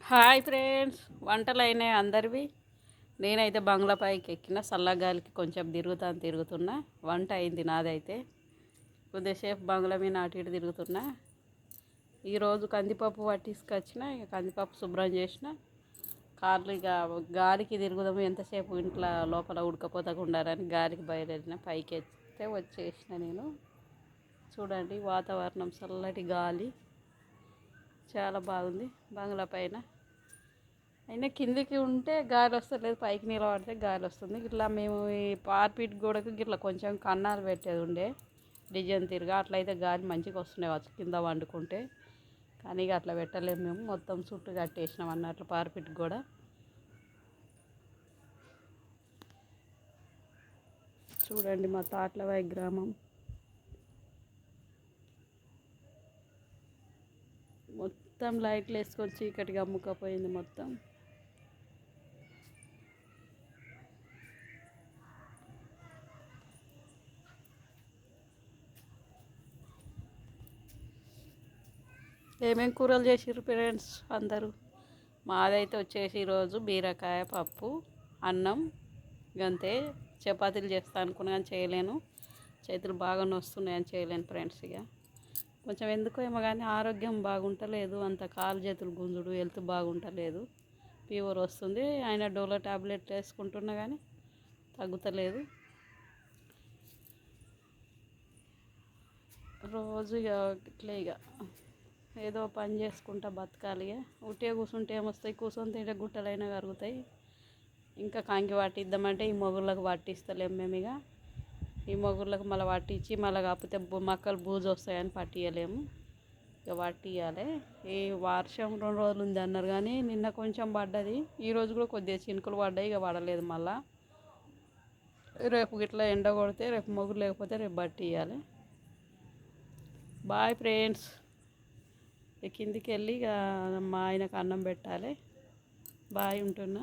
Hi friends, వంటలు అయినాయి అందరివి. నేనైతే బంగ్లా పైకి ఎక్కిన చల్లగాలికి కొంచెం తిరుగుతున్నా. వంట అయింది నాదైతే. కొద్దిసేపు బంగ్లా మీద అటు ఇటు తిరుగుతున్నా. ఈరోజు కందిపప్పు పట్టించుకొచ్చిన, ఇక కందిపప్పు శుభ్రం చేసిన. కార్లు ఇక గాలికి తిరుగుదాము, ఎంతసేపు ఇంట్లో లోపల ఉడకపోతకుండారని గాలికి బయలుదేరిన. పైకి ఎత్తే వచ్చేసిన నేను. చూడండి, వాతావరణం చల్లటి గాలి చాలా బాగుంది బంగ్లా పైన. అయినా కిందికి ఉంటే గాలి వస్తలేదు, పైకి నిలబడితే గాలి వస్తుంది. ఇట్లా మేము ఈ పార్పీట్ గోడకు ఇట్లా కొంచెం కన్నాలు పెట్టేది ఉండే డిజైన్ తిరిగా, అట్లయితే గాలి మంచిగా వస్తున్నాయి వచ్చు కింద వండుకుంటే. కానీ ఇక అట్లా పెట్టలేము, మేము మొత్తం చుట్టూ కట్టేసినాం అన్నట్లు పార్పీట్ కూడా. చూడండి మా తాట్లవాయి గ్రామం మొత్తం లైట్లు వేసుకొని చీకటిగా అమ్ముకపోయింది మొత్తం. ఏమేమి కూరలు చేసిర్రు ఫ్రెండ్స్ అందరూ? మాదైతే వచ్చేసి ఈరోజు బీరకాయ పప్పు, అన్నం, గంతే. చపాతీలు చేస్తా అనుకున్నా కానీ చేయలేను, చేతులు బాగా నొస్తున్నాయని చేయలేను ఫ్రెండ్స్. ఇక కొంచెం ఎందుకో ఏమో కానీ ఆరోగ్యం బాగుంటలేదు, అంత కాలు చేతులు గుంజుడు, హెల్త్ బాగుంటలేదు. ఫీవర్ వస్తుంది, ఆయన డోలో టాబ్లెట్ వేసుకుంటున్నా కానీ తగ్గుతలేదు. రోజు ఇక ఇట్లే ఇక ఏదో పని చేసుకుంటా బతకాలి. ఉట్టిగా కూర్చుంటే ఏమొస్తాయి, కూర్చొని తింటే గుట్టలైనా కరుగుతాయి. ఇంకా కంకి పట్టిద్దామంటే ఈ మొగుళ్ళకు పట్టిస్తలేము మేము. ఇక ఈ మొగుళ్ళకు మళ్ళీ పట్టించి మళ్ళీ కాకపోతే మొక్కలు బూజు వస్తాయని పట్టియలేము. ఇక పట్టియాలి. ఈ వర్షం 2 రోజులు ఉంది అన్నారు కానీ నిన్న కొంచెం పడ్డది, ఈరోజు కూడా కొద్దిగా చినుకులు పడ్డాయి, ఇక పడలేదు. మళ్ళా రేపు ఇట్లా ఎండ కొడితే రేపు మొగులు లేకపోతే రేపు పట్టియాలి. Bye friends. కిందికి వెళ్ళి ఇక మా ఆయనకు అన్నం పెట్టాలి. బాయ్, ఉంటున్నా.